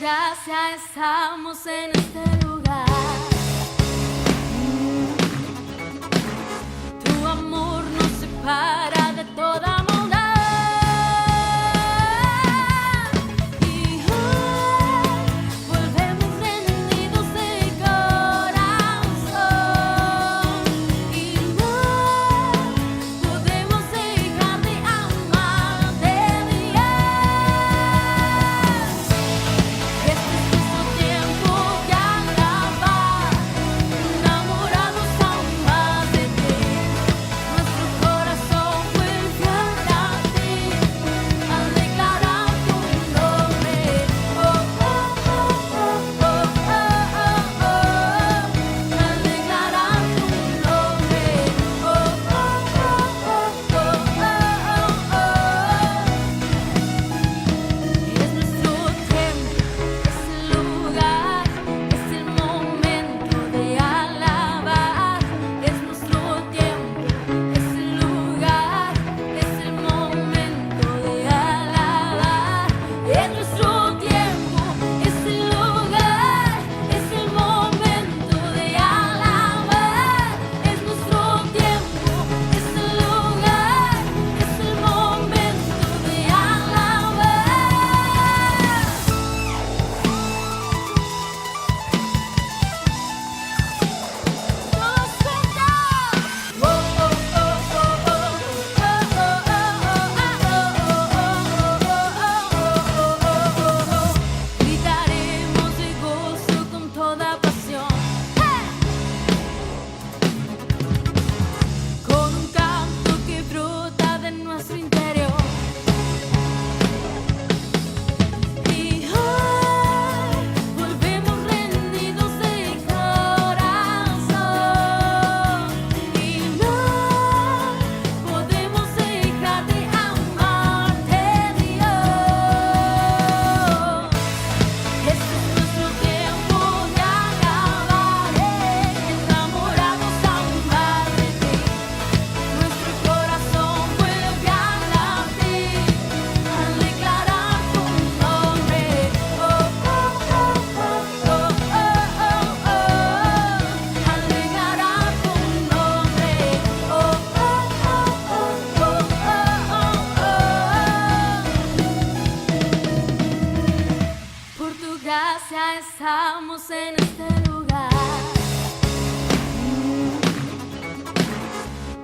gracia estamos en este lugar. Tu amor nos separa de toda maldad. Y hoy volvemos rendidos de corazón. Y no podemos dejar de amarte, Dios. Este es nuestro tiempo de alabar, enamorados aún más de ti. Nuestro corazón vuelve a latir al declarar tu nombre. Oh, oh, oh, oh, oh, oh, oh, al declarar tu nombre. Oh, oh, oh, oh, oh, oh, oh. Es nuestro tiempo, es el lugar, es el momento de alabar. Es nuestro tiempo, es el lugar, es el momento de alabar. Es nuestro tiempo, es el lugar, es el momento de alabar. Es nuestro tiempo, es el lugar, es el momento de alabar. Gritaremos de gozo con toda pasión, con un canto que brota de nuestro interior. Y hoy volvemos rendidos de corazón. Y no podemos dejar de amarte, Dios. Este es nuestro tiempo de alabar, enamorados aún más de ti. Nuestro corazón vuelve a latir al declarar tu nombre. Oh, oh, oh, oh, oh, oh, oh, al declarar tu nombre. Oh, oh, oh, oh, oh, oh. Por tu gracia estamos en este lugar.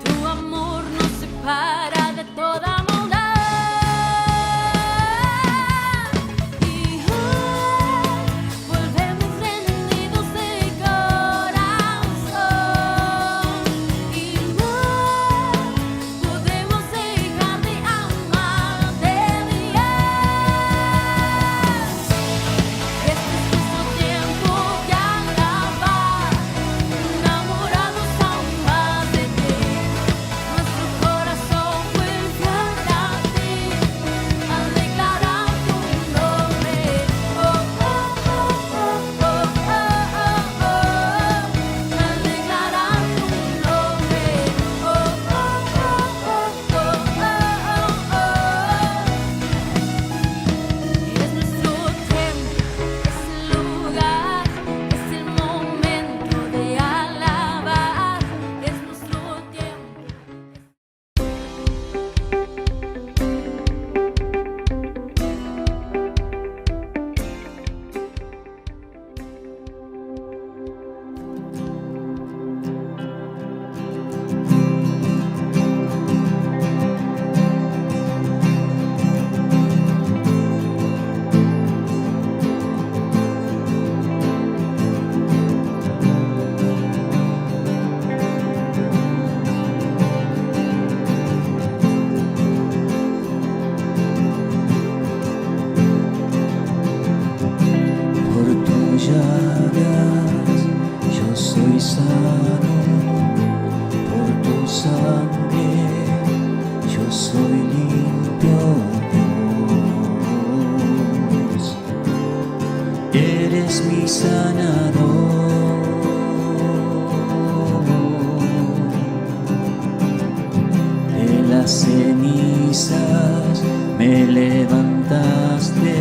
Tu amor nos separa de toda maldad. Y hoy volvemos rendidos de corazón. Y no podemos dejar de amarte, Dios. Este es nuestro tiempo de alabar, enamorados aún más de ti. Nuestro corazón vuelve a latir al declarar tu nombre. Oh, oh, oh, oh, oh, oh, al declarar tu nombre. Oh, oh, oh, oh, oh, es nuestro tiempo, es el lugar, es el momento de alabar. Es nuestro tiempo. Por tus llagas yo soy sano, por tu sangre yo soy limpio, Dios. Eres mi sanador, de las cenizas me levantaste,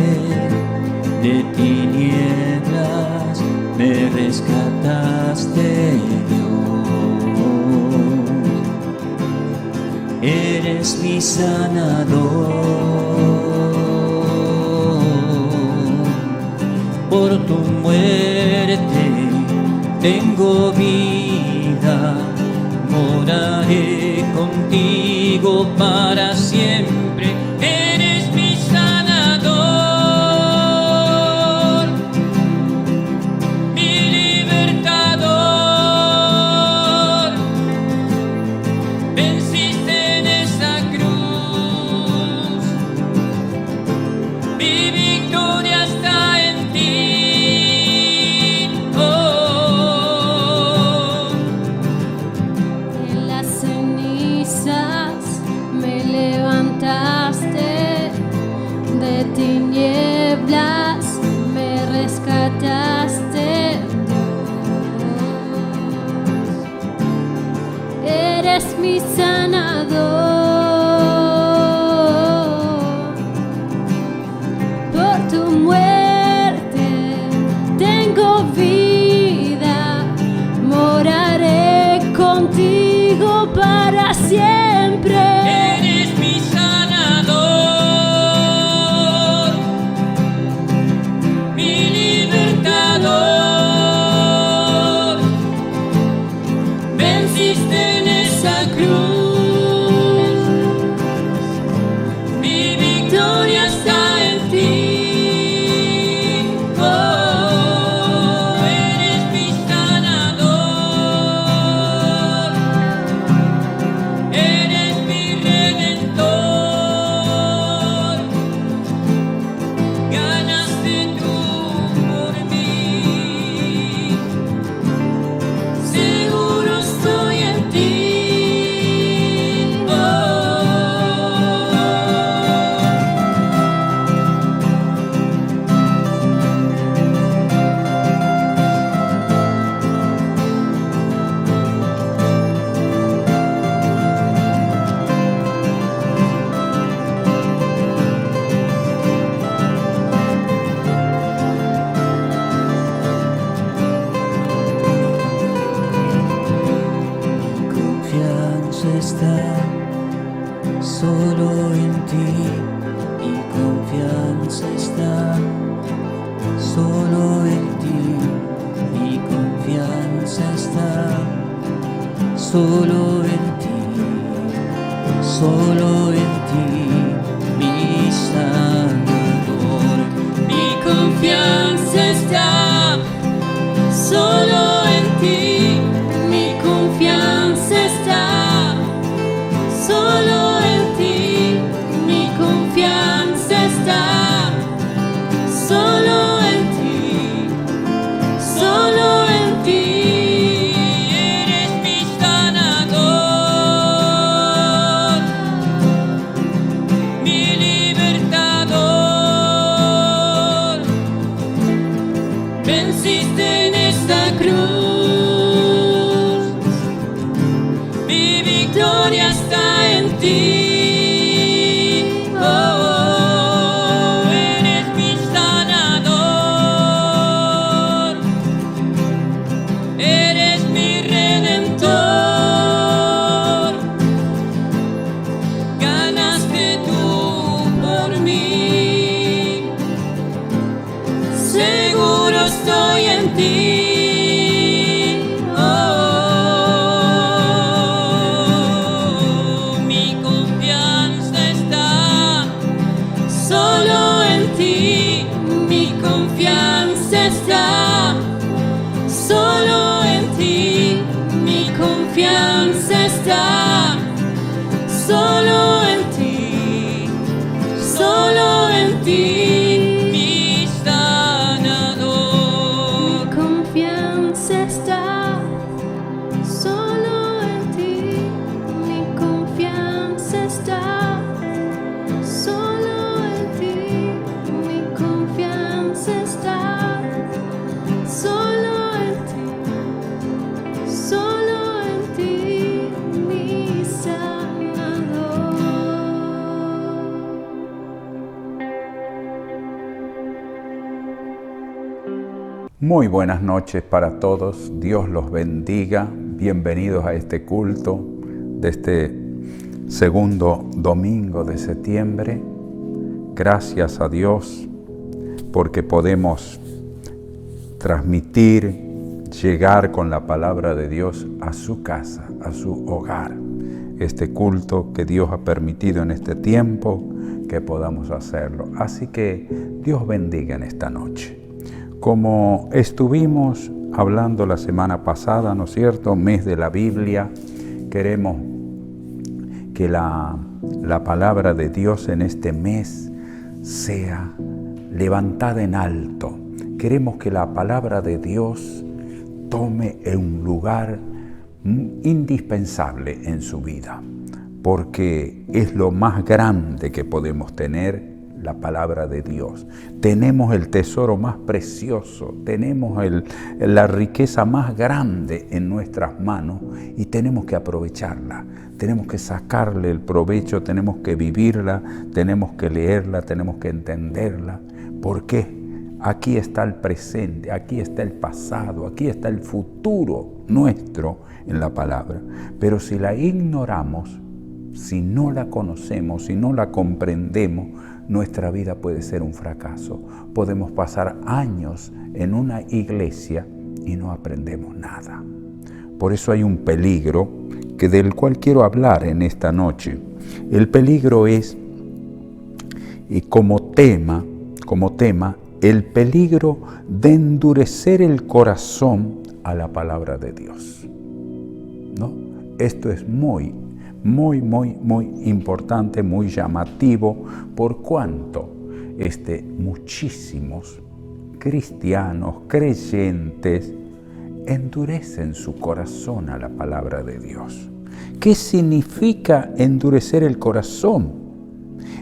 de ti rescataste, Dios. Eres mi sanador. Por tu muerte tengo vida, moraré contigo para siempre. Eres mi sanador, mi libertador. Venciste en esa cruz, mi victoria está en ti. En las cenizas me levantaste, de tinieblas me rescataste, Dios. Eres mi sanador. Por tu muerte tengo vida, moraré contigo para siempre. Eres mi sanador, mi libertador. Venciste en esa cruz, mi victoria está en ti. Oh, eres mi sanador, eres mi redentor. Ganaste tú por mí, seguro estoy en ti. Oh. Mi confianza está solo en ti, mi confianza está solo en ti, mi confianza está solo en ti, solo en ti, mi sanador. Mi confianza está solo en ti, mi confianza está solo en ti, mi confianza está solo en ti, solo en ti. Eres mi sanador, Muy buenas noches para todos, Dios los bendiga, bienvenidos a este culto de este segundo domingo de septiembre. Gracias a Dios porque podemos transmitir, llegar con la palabra de Dios a su casa, a su hogar. Este culto que Dios ha permitido en este tiempo que podamos hacerlo. Así que Dios bendiga en esta noche. Como estuvimos hablando la semana pasada, ¿no es cierto? Mes de la Biblia, queremos que la palabra de Dios en este mes sea levantada en alto. Queremos que la palabra de Dios tome un lugar indispensable en su vida, porque es lo más grande que podemos tener, la palabra de Dios. Tenemos el tesoro más precioso, tenemos la riqueza más grande en nuestras manos y tenemos que aprovecharla, tenemos que sacarle el provecho, tenemos que vivirla, tenemos que leerla, tenemos que entenderla. ¿Por qué? Aquí está el presente, aquí está el pasado, aquí está el futuro nuestro en la palabra. Pero si la ignoramos, si no la conocemos, si no la comprendemos, nuestra vida puede ser un fracaso. Podemos pasar años en una iglesia y no aprendemos nada. Por eso hay un peligro del cual quiero hablar en esta noche. El peligro es, y como tema, el peligro de endurecer el corazón a la palabra de Dios. ¿No? Esto es muy importante, muy llamativo, por cuanto muchísimos cristianos, creyentes, endurecen su corazón a la palabra de Dios. ¿Qué significa endurecer el corazón?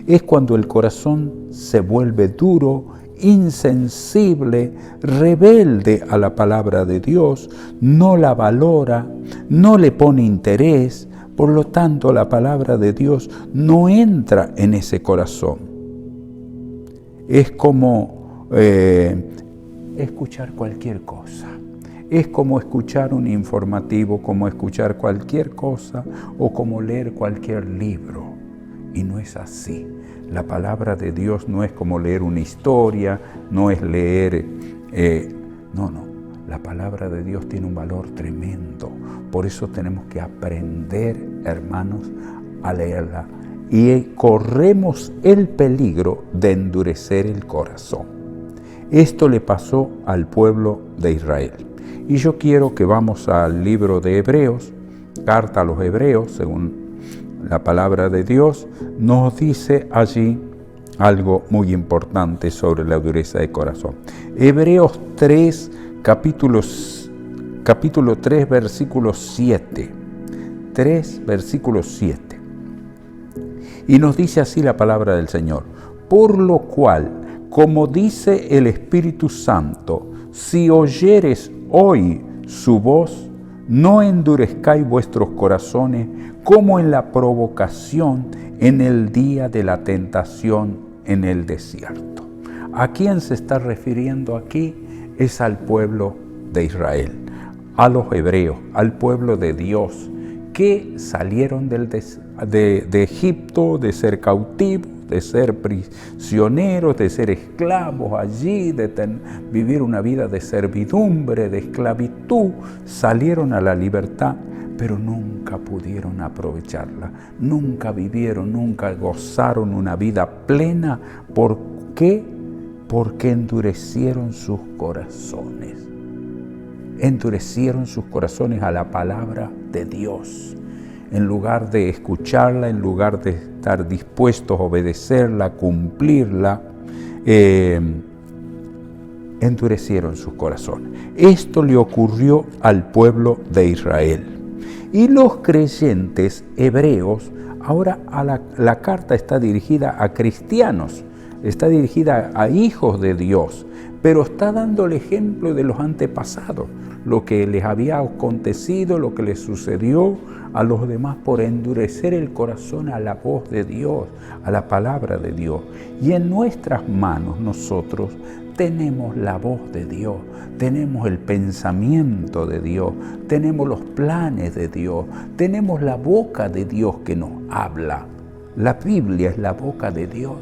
Es cuando el corazón se vuelve duro, insensible, rebelde a la palabra de Dios, no la valora, no le pone interés. Por lo tanto, la palabra de Dios no entra en ese corazón. Es como escuchar cualquier cosa. Es como escuchar un informativo, como escuchar cualquier cosa o como leer cualquier libro. Y no es así. La palabra de Dios no es como leer una historia, no es leer... No. La palabra de Dios tiene un valor tremendo. Por eso tenemos que aprender, hermanos, a leerla. Y corremos el peligro de endurecer el corazón. Esto le pasó al pueblo de Israel. Y yo quiero que vamos al libro de Hebreos, carta a los Hebreos, según la palabra de Dios, nos dice allí algo muy importante sobre la dureza de corazón. Hebreos 3, capítulo 3, versículo 7. 3, versículo 7. Y nos dice así la palabra del Señor. Por lo cual, como dice el Espíritu Santo, si oyeres hoy su voz, no endurezcáis vuestros corazones como en la provocación en el día de la tentación en el desierto. ¿A quién se está refiriendo aquí? Es al pueblo de Israel, a los hebreos, al pueblo de Dios, que salieron de Egipto, de ser cautivos, de ser prisioneros, de ser esclavos allí, de vivir una vida de servidumbre, de esclavitud. Salieron a la libertad, pero nunca pudieron aprovecharla, nunca vivieron, nunca gozaron una vida plena. ¿Por qué? Porque endurecieron sus corazones. Endurecieron sus corazones a la palabra de Dios. En lugar de escucharla, en lugar de estar dispuestos a obedecerla, cumplirla, endurecieron sus corazones. Esto le ocurrió al pueblo de Israel. Y los creyentes hebreos, ahora la carta está dirigida a cristianos, está dirigida a hijos de Dios, pero está dando el ejemplo de los antepasados, lo que les había acontecido, lo que les sucedió a los demás por endurecer el corazón a la voz de Dios, a la palabra de Dios. Y en nuestras manos nosotros tenemos la voz de Dios, tenemos el pensamiento de Dios, tenemos los planes de Dios, tenemos la boca de Dios que nos habla. La Biblia es la boca de Dios.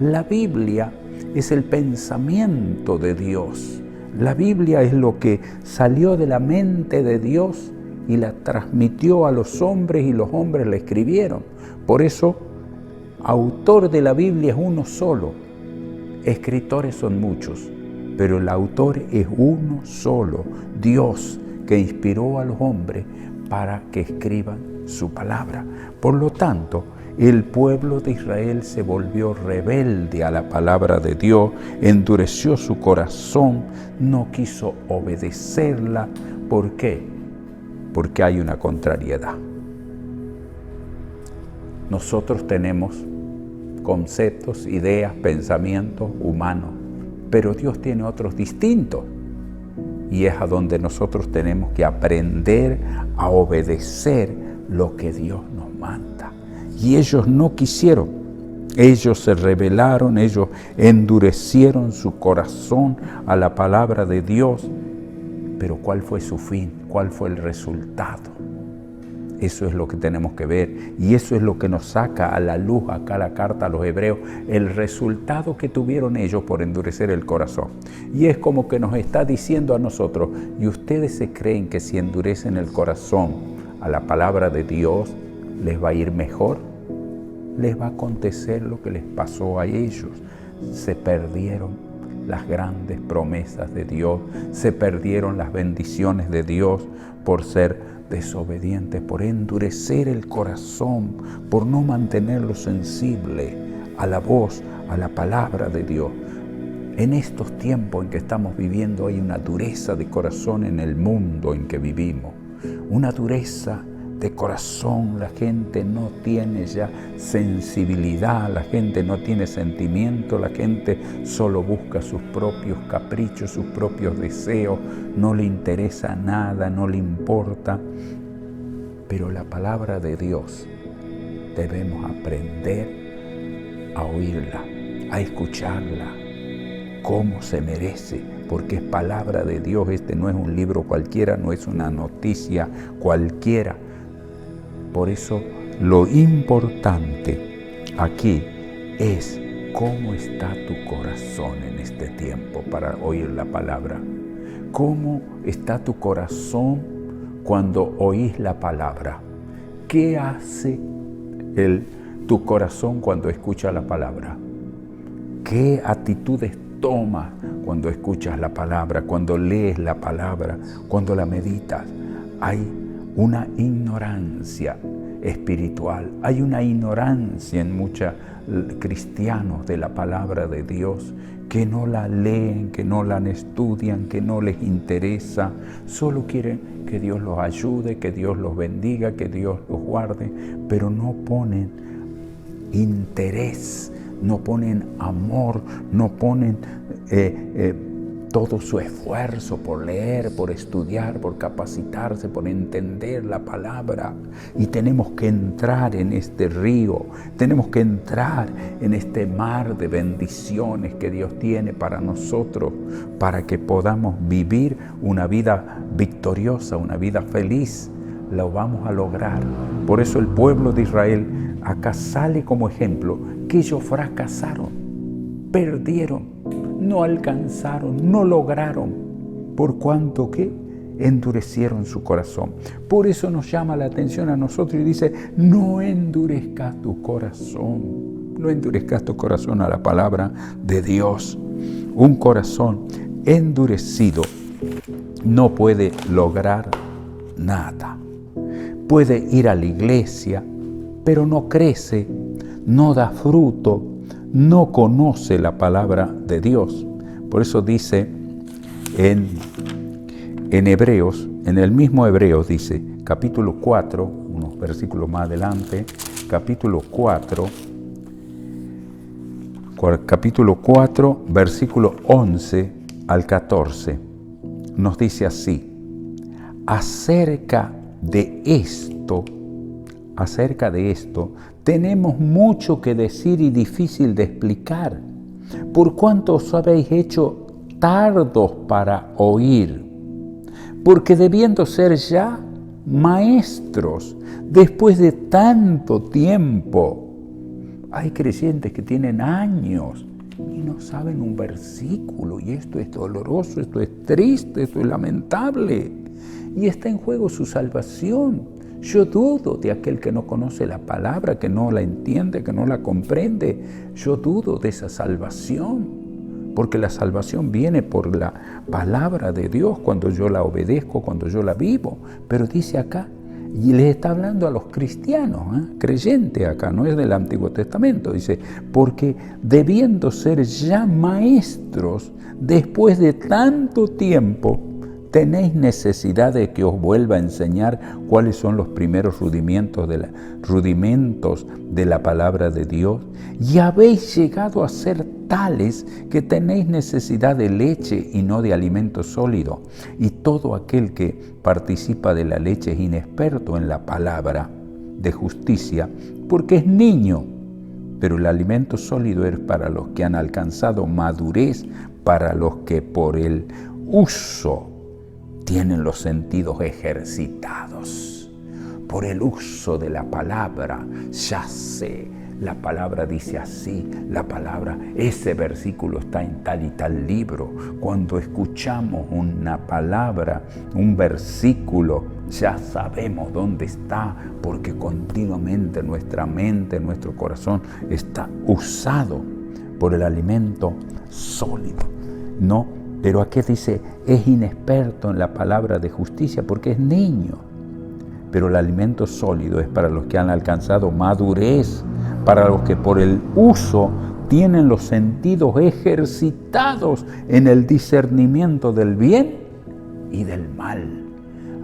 La Biblia es el pensamiento de Dios. La Biblia es lo que salió de la mente de Dios y la transmitió a los hombres y los hombres la escribieron. Por eso, autor de la Biblia es uno solo. Escritores son muchos, pero el autor es uno solo, Dios, que inspiró a los hombres para que escriban su palabra. Por lo tanto, el pueblo de Israel se volvió rebelde a la palabra de Dios, endureció su corazón, no quiso obedecerla. ¿Por qué? Porque hay una contrariedad. Nosotros tenemos conceptos, ideas, pensamientos humanos, pero Dios tiene otros distintos. Y es a donde nosotros tenemos que aprender a obedecer lo que Dios nos manda. Y ellos no quisieron, ellos se rebelaron, ellos endurecieron su corazón a la palabra de Dios. Pero ¿cuál fue su fin? ¿Cuál fue el resultado? Eso es lo que tenemos que ver y eso es lo que nos saca a la luz acá la carta a los hebreos, el resultado que tuvieron ellos por endurecer el corazón. Y es como que nos está diciendo a nosotros, ¿y ustedes se creen que si endurecen el corazón a la palabra de Dios les va a ir mejor? Les va a acontecer lo que les pasó a ellos. Se perdieron las grandes promesas de Dios, se perdieron las bendiciones de Dios por ser desobedientes, por endurecer el corazón, por no mantenerlo sensible a la voz, a la palabra de Dios. En estos tiempos en que estamos viviendo hay una dureza de corazón en el mundo en que vivimos, una dureza de corazón. La gente no tiene ya sensibilidad, la gente no tiene sentimiento, la gente solo busca sus propios caprichos, sus propios deseos, no le interesa nada, no le importa. Pero la palabra de Dios debemos aprender a oírla, a escucharla, como se merece, porque es palabra de Dios. Este no es un libro cualquiera, no es una noticia cualquiera. Por eso lo importante aquí es cómo está tu corazón en este tiempo para oír la palabra. ¿Cómo está tu corazón cuando oís la palabra? ¿Qué hace tu corazón cuando escucha la palabra? ¿Qué actitudes tomas cuando escuchas la palabra, cuando lees la palabra, cuando la meditas? Hay una ignorancia espiritual, hay una ignorancia en muchos cristianos de la palabra de Dios, que no la leen, que no la estudian, que no les interesa, solo quieren que Dios los ayude, que Dios los bendiga, que Dios los guarde, pero no ponen interés, no ponen amor, no ponen todo su esfuerzo por leer, por estudiar, por capacitarse, por entender la palabra. Y tenemos que entrar en este río, tenemos que entrar en este mar de bendiciones que Dios tiene para nosotros, para que podamos vivir una vida victoriosa, una vida feliz. Lo vamos a lograr. Por eso el pueblo de Israel acá sale como ejemplo que ellos fracasaron, perdieron, no alcanzaron, no lograron, por cuanto que endurecieron su corazón. Por eso nos llama la atención a nosotros y dice, no endurezcas tu corazón, no endurezcas tu corazón a la palabra de Dios. Un corazón endurecido no puede lograr nada. Puede ir a la iglesia, pero no crece, no da fruto, no conoce la palabra de Dios. Por eso dice en Hebreos, en el mismo Hebreos dice, capítulo 4, unos versículos más adelante, capítulo 4, capítulo 4, versículo 11 al 14. Nos dice así: acerca de esto, tenemos mucho que decir y difícil de explicar, por cuanto os habéis hecho tardos para oír, porque debiendo ser ya maestros después de tanto tiempo. Hay creyentes que tienen años y no saben un versículo, y esto es doloroso, esto es triste, esto es lamentable, y está en juego su salvación. Yo dudo de aquel que no conoce la palabra, que no la entiende, que no la comprende. Yo dudo de esa salvación, porque la salvación viene por la palabra de Dios, cuando yo la obedezco, cuando yo la vivo. Pero dice acá, y les está hablando a los cristianos, creyentes acá, no es del Antiguo Testamento, dice, porque debiendo ser ya maestros después de tanto tiempo, tenéis necesidad de que os vuelva a enseñar cuáles son los primeros rudimentos de la palabra de Dios, y habéis llegado a ser tales que tenéis necesidad de leche y no de alimento sólido. Y todo aquel que participa de la leche es inexperto en la palabra de justicia, porque es niño. Pero el alimento sólido es para los que han alcanzado madurez, para los que por el uso tienen los sentidos ejercitados. Por el uso de la palabra, ya sé, la palabra dice así, la palabra, ese versículo está en tal y tal libro. Cuando escuchamos una palabra, un versículo, ya sabemos dónde está, porque continuamente nuestra mente, nuestro corazón está usado por el alimento sólido. No, pero aquí dice, es inexperto en la palabra de justicia porque es niño. Pero el alimento sólido es para los que han alcanzado madurez, para los que por el uso tienen los sentidos ejercitados en el discernimiento del bien y del mal.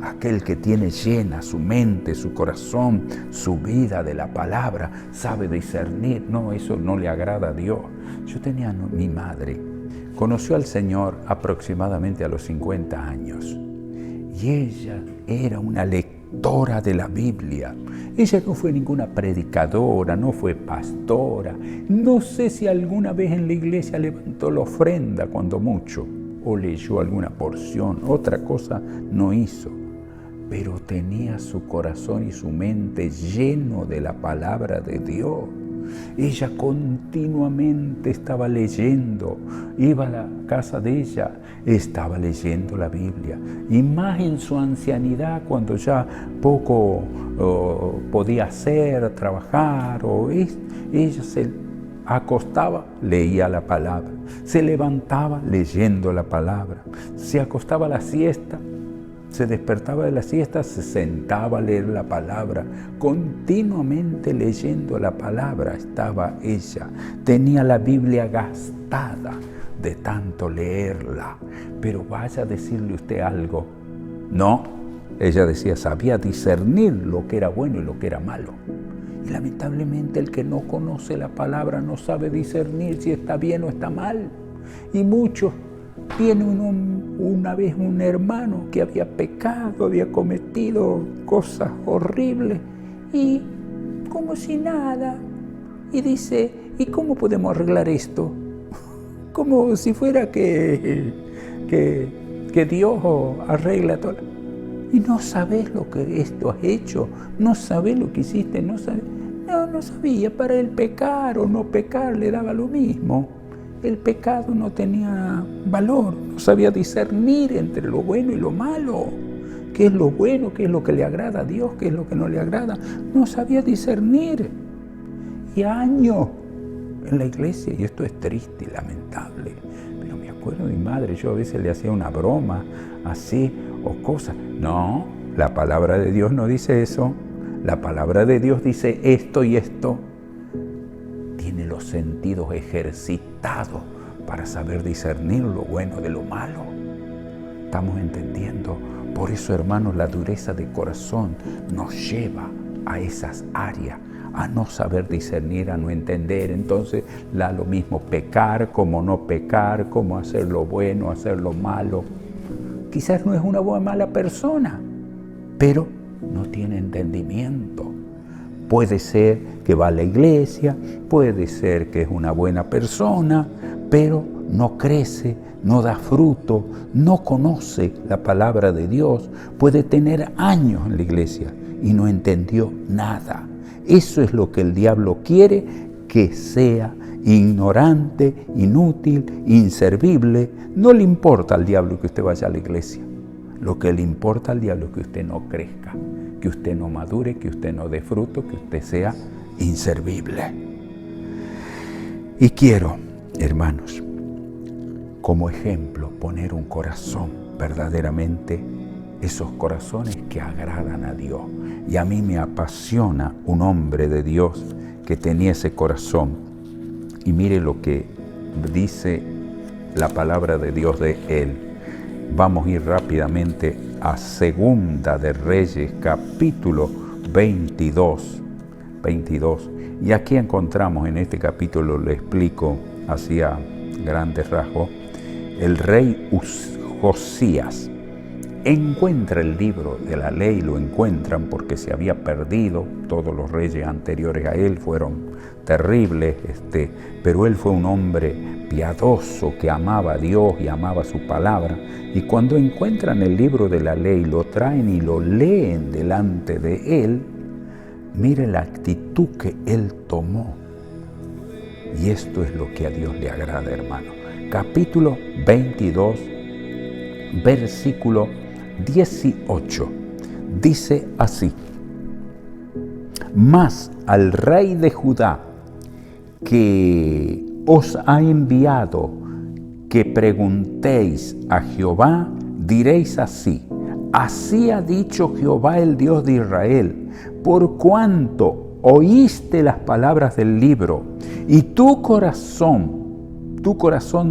Aquel que tiene llena su mente, su corazón, su vida de la palabra, sabe discernir. No, eso no le agrada a Dios. Yo tenía mi madre, conoció al Señor aproximadamente a los 50 años. Y ella era una lectora de la Biblia. Ella no fue ninguna predicadora, no fue pastora. No sé si alguna vez en la iglesia levantó la ofrenda, cuando mucho, o leyó alguna porción. Otra cosa no hizo. Pero tenía su corazón y su mente lleno de la palabra de Dios. Ella continuamente estaba leyendo, iba a la casa de ella, estaba leyendo la Biblia, y más en su ancianidad, cuando ya poco podía hacer, trabajar, ella se acostaba, leía la palabra, se levantaba leyendo la palabra, se acostaba a la siesta, se despertaba de la siesta, se sentaba a leer la palabra, continuamente leyendo la palabra estaba ella. Tenía la Biblia gastada de tanto leerla. Pero vaya a decirle usted algo. No, ella decía, sabía discernir lo que era bueno y lo que era malo. Y lamentablemente el que no conoce la palabra no sabe discernir si está bien o está mal. Y muchos. Tiene una vez un hermano que había pecado, había cometido cosas horribles, y como si nada, y dice, ¿y cómo podemos arreglar esto? Como si fuera que Dios arregla todo. Y no sabes lo que esto has hecho, no sabes lo que hiciste, no sabía, para él pecar o no pecar le daba lo mismo. El pecado no tenía valor, no sabía discernir entre lo bueno y lo malo. ¿Qué es lo bueno? ¿Qué es lo que le agrada a Dios? ¿Qué es lo que no le agrada? No sabía discernir. Y años en la iglesia, y esto es triste y lamentable. Pero me acuerdo de mi madre, yo a veces le hacía una broma así o cosas. No, la palabra de Dios no dice eso. La palabra de Dios dice esto y esto. Tiene los sentidos ejercitados para saber discernir lo bueno de lo malo. ¿Estamos entendiendo? Por eso, hermanos, la dureza de corazón nos lleva a esas áreas, a no saber discernir, a no entender. Entonces da lo mismo pecar como no pecar, como hacer lo bueno, hacer lo malo. Quizás no es una buena mala persona, pero no tiene entendimiento. Puede ser que va a la iglesia, puede ser que es una buena persona, pero no crece, no da fruto, no conoce la palabra de Dios. Puede tener años en la iglesia y no entendió nada. Eso es lo que el diablo quiere, que sea ignorante, inútil, inservible. No le importa al diablo que usted vaya a la iglesia. Lo que le importa al diablo es que usted no crezca, que usted no madure, que usted no dé fruto, que usted sea inservible. Y quiero, hermanos, como ejemplo, poner un corazón verdaderamente, esos corazones que agradan a Dios. Y a mí me apasiona un hombre de Dios que tenía ese corazón. Y mire lo que dice la palabra de Dios de él. Vamos a ir rápidamente a Segunda de Reyes, capítulo 22. Y aquí encontramos, en este capítulo le explico así a grandes rasgos, el rey Josías encuentra el libro de la ley, lo encuentran porque se había perdido. Todos los reyes anteriores a él fueron terribles, pero él fue un hombre piadoso que amaba a Dios y amaba su palabra. Y cuando encuentran el libro de la ley, lo traen y lo leen delante de él. Mire la actitud que él tomó. Y esto es lo que a Dios le agrada, hermano. Capítulo 22, versículo 18. Dice así: Mas al rey de Judá, que os ha enviado que preguntéis a Jehová, diréis así: Así ha dicho Jehová, el Dios de Israel, por cuanto oíste las palabras del libro y tu corazón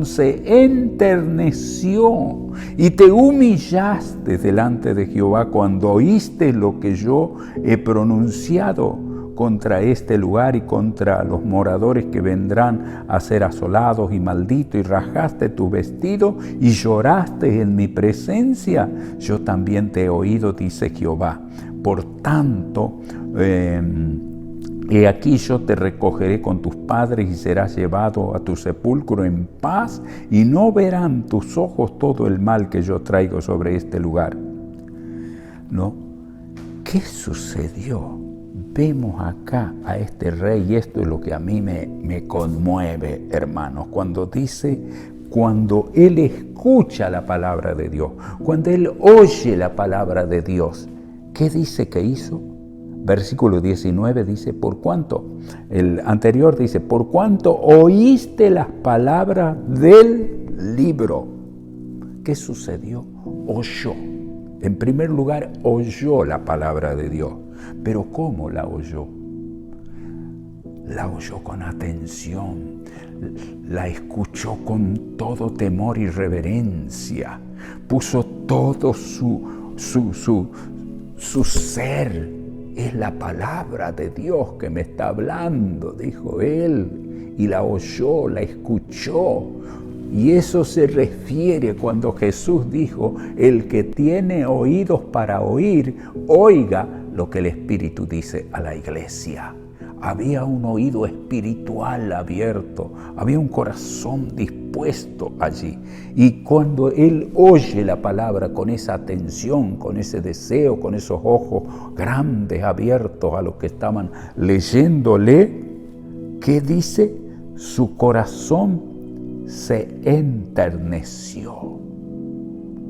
se enterneció y te humillaste delante de Jehová cuando oíste lo que yo he pronunciado contra este lugar y contra los moradores que vendrán a ser asolados y malditos, y rajaste tu vestido y lloraste en mi presencia, yo también te he oído, dice Jehová. Por tanto, he aquí yo te recogeré con tus padres y serás llevado a tu sepulcro en paz, y no verán tus ojos todo el mal que yo traigo sobre este lugar. ¿No? ¿Qué sucedió? Vemos acá a este rey, y esto es lo que a mí me conmueve, hermanos, cuando dice, cuando él escucha la palabra de Dios, cuando él oye la palabra de Dios, ¿qué dice que hizo? Versículo 19 dice, por cuanto, el anterior dice, por cuanto oíste las palabras del libro. ¿Qué sucedió? Oyó. En primer lugar, oyó la palabra de Dios. Pero ¿cómo la oyó? La oyó con atención, la escuchó con todo temor y reverencia, puso todo su ser. Es la palabra de Dios que me está hablando, dijo él, y la oyó, la escuchó. Y eso se refiere cuando Jesús dijo, el que tiene oídos para oír, oiga lo que el Espíritu dice a la iglesia. Había un oído espiritual abierto, había un corazón dispuesto allí. Y cuando él oye la palabra con esa atención, con ese deseo, con esos ojos grandes abiertos a los que estaban leyéndole, ¿qué dice? Su corazón se enterneció.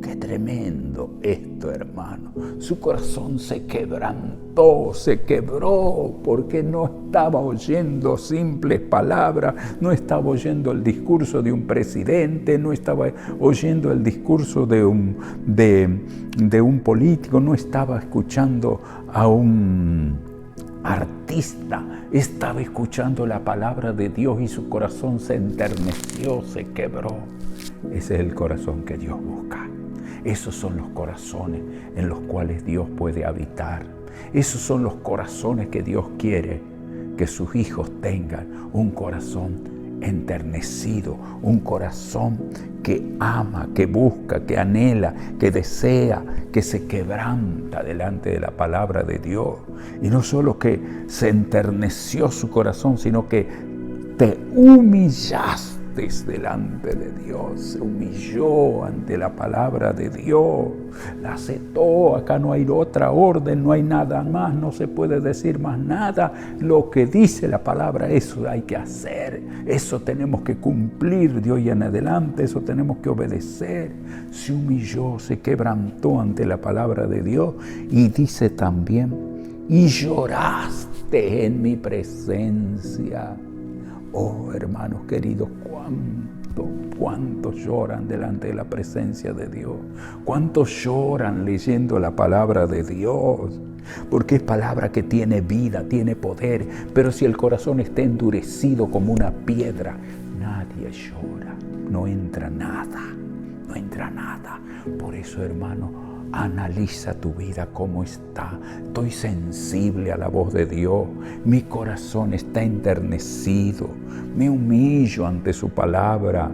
Qué tremendo esto, hermano. Su corazón se quebrantó, se quebró, porque no estaba oyendo simples palabras, no estaba oyendo el discurso de un presidente, no estaba oyendo el discurso de un político, no estaba escuchando a un artista, estaba escuchando la palabra de Dios y su corazón se enterneció, se quebró. Ese es el corazón que Dios busca. Esos son los corazones en los cuales Dios puede habitar. Esos son los corazones que Dios quiere que sus hijos tengan un corazón enternecido, un corazón que ama, que busca, que anhela, que desea, que se quebranta delante de la palabra de Dios. Y no solo que se enterneció su corazón, sino que te humillaste delante de Dios, se humilló ante la palabra de Dios, la aceptó. Acá no hay otra orden, no hay nada más, no se puede decir más nada. Lo que dice la palabra, eso hay que hacer, eso tenemos que cumplir de hoy en adelante, eso tenemos que obedecer. Se humilló, se quebrantó ante la palabra de Dios, y dice también, y lloraste en mi presencia. Oh, hermanos queridos, cuántos lloran delante de la presencia de Dios, cuántos lloran leyendo la palabra de Dios, porque es palabra que tiene vida, tiene poder. Pero si el corazón está endurecido como una piedra, nadie llora, no entra nada. Por eso, hermano, analiza tu vida cómo está. Estoy sensible a la voz de Dios. Mi corazón está enternecido. Me humillo ante su palabra.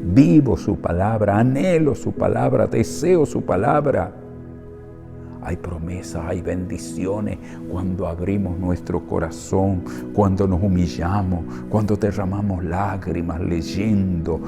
Vivo su palabra. Anhelo su palabra. Deseo su palabra. Hay promesas, hay bendiciones cuando abrimos nuestro corazón, cuando nos humillamos, cuando derramamos lágrimas leyendo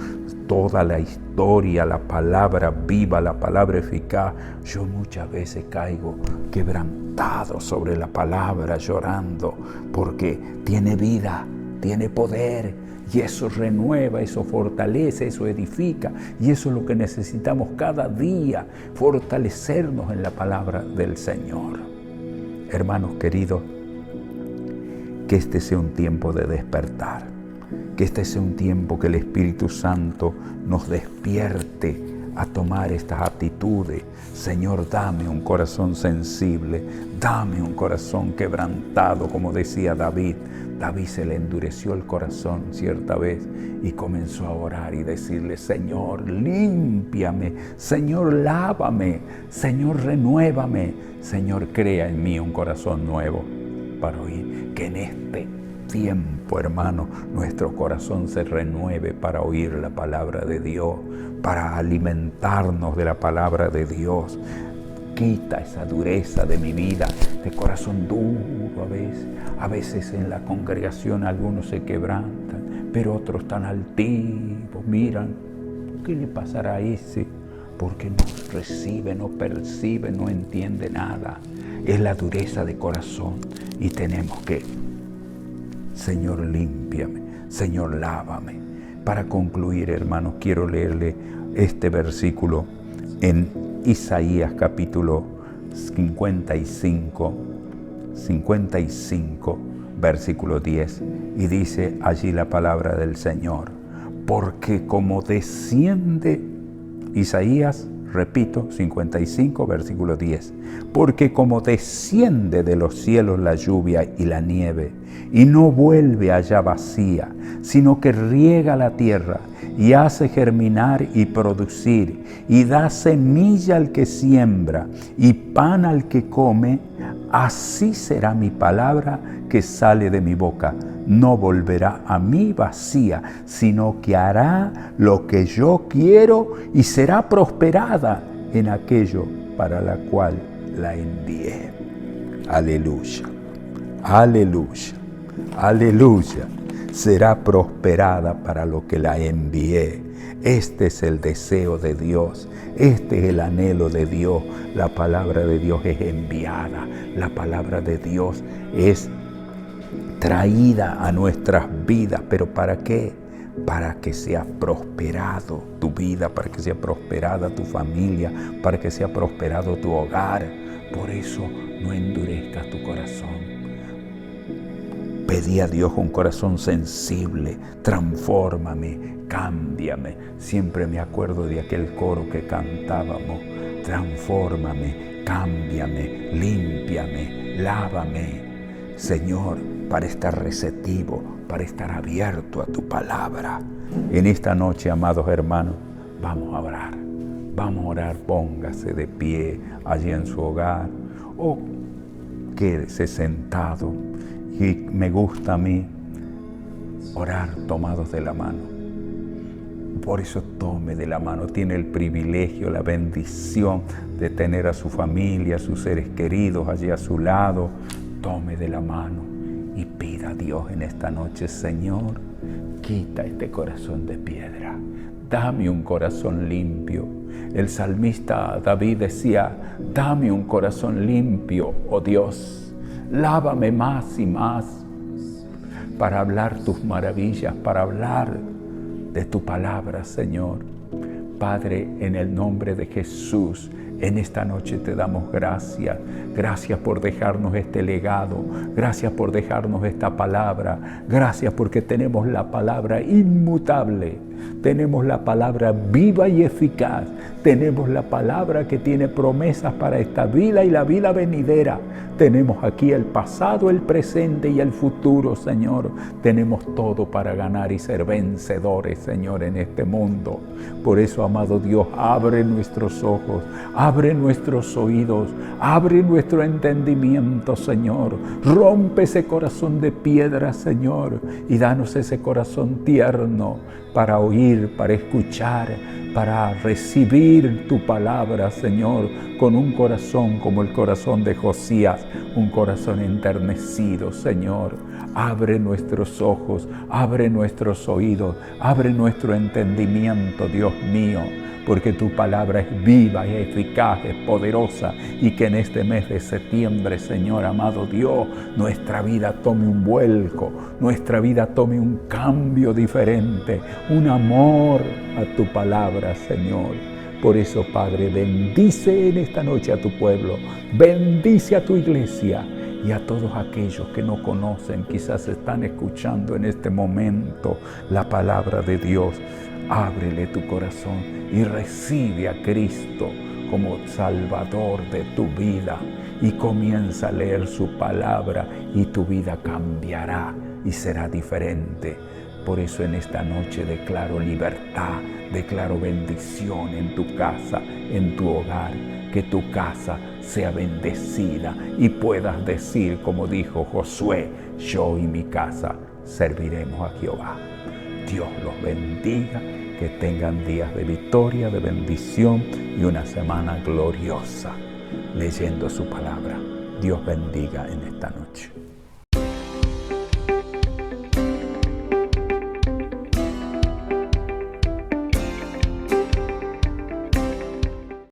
toda la historia, la palabra viva, la palabra eficaz. Yo muchas veces caigo quebrantado sobre la palabra, llorando, porque tiene vida, tiene poder. Y eso renueva, eso fortalece, eso edifica. Y eso es lo que necesitamos cada día, fortalecernos en la palabra del Señor. Hermanos queridos, que este sea un tiempo de despertar. Que este sea un tiempo que el Espíritu Santo nos despierte a tomar estas actitudes. Señor, dame un corazón sensible, dame un corazón quebrantado, como decía David. David se le endureció el corazón cierta vez y comenzó a orar y decirle, Señor, límpiame, Señor, lávame, Señor, renuévame, Señor, crea en mí un corazón nuevo para oír. Que en este tiempo, hermano, nuestro corazón se renueve para oír la palabra de Dios, para alimentarnos de la palabra de Dios. Quita esa dureza de mi vida, de corazón duro a veces en la congregación algunos se quebrantan, pero otros están altivos, miran, ¿qué le pasará a ese? Porque no recibe, no percibe, no entiende nada. Es la dureza de corazón y tenemos que, Señor, límpiame, Señor, lávame. Para concluir, hermanos, quiero leerle este versículo en Isaías capítulo 55, versículo 10, y dice allí la palabra del Señor, porque como desciende, Isaías, repito, 55, versículo 10, porque como desciende de los cielos la lluvia y la nieve, y no vuelve allá vacía, sino que riega la tierra, y hace germinar y producir, y da semilla al que siembra, y pan al que come, así será mi palabra que sale de mi boca. No volverá a mí vacía, sino que hará lo que yo quiero y será prosperada en aquello para la cual la envié. Aleluya, aleluya, aleluya. Será prosperada para lo que la envié. Este es el deseo de Dios, este es el anhelo de Dios. La palabra de Dios es enviada, la palabra de Dios es traída a nuestras vidas. ¿Pero para qué? Para que sea prosperado tu vida, para que sea prosperada tu familia, para que sea prosperado tu hogar. Por eso no endurezcas tu corazón. Pedí a Dios un corazón sensible, transfórmame, cámbiame. Siempre me acuerdo de aquel coro que cantábamos, transfórmame, cámbiame, límpiame, lávame. Señor, para estar receptivo, para estar abierto a tu palabra. En esta noche, amados hermanos, vamos a orar. Vamos a orar, póngase de pie allí en su hogar o quédese sentado Y me gusta a mí orar tomados de la mano. Por eso tome de la mano, tiene el privilegio, la bendición de tener a su familia, a sus seres queridos allí a su lado. Tome de la mano y pida a Dios en esta noche: Señor, quita este corazón de piedra, dame un corazón limpio. El salmista David decía: dame un corazón limpio, oh Dios, lávame más y más para hablar tus maravillas, para hablar de tu palabra, Señor. Padre, en el nombre de Jesús, en esta noche te damos gracias. Gracias por dejarnos este legado. Gracias por dejarnos esta palabra. Gracias porque tenemos la palabra inmutable. Tenemos la palabra viva y eficaz. Tenemos la palabra que tiene promesas para esta vida y la vida venidera. Tenemos aquí el pasado, el presente y el futuro, Señor. Tenemos todo para ganar y ser vencedores, Señor, en este mundo. Por eso, amado Dios, abre nuestros ojos, abre nuestros oídos, abre nuestro entendimiento, Señor. Rompe ese corazón de piedra, Señor, y danos ese corazón tierno para oír, para escuchar, para recibir tu palabra, Señor, con un corazón como el corazón de Josías, un corazón enternecido, Señor. Abre nuestros ojos, abre nuestros oídos, abre nuestro entendimiento, Dios mío, porque tu palabra es viva, es eficaz, es poderosa, y que en este mes de septiembre, Señor amado Dios, nuestra vida tome un vuelco, nuestra vida tome un cambio diferente, un amor a tu palabra, Señor. Por eso, Padre, bendice en esta noche a tu pueblo, bendice a tu iglesia y a todos aquellos que no conocen, quizás están escuchando en este momento la palabra de Dios. Ábrele tu corazón y recibe a Cristo como Salvador de tu vida y comienza a leer su palabra y tu vida cambiará y será diferente. Por eso en esta noche declaro libertad, declaro bendición en tu casa, en tu hogar, que tu casa sea bendecida y puedas decir, como dijo Josué: yo y mi casa serviremos a Jehová. Dios los bendiga, que tengan días de victoria, de bendición y una semana gloriosa leyendo su palabra. Dios bendiga en esta noche.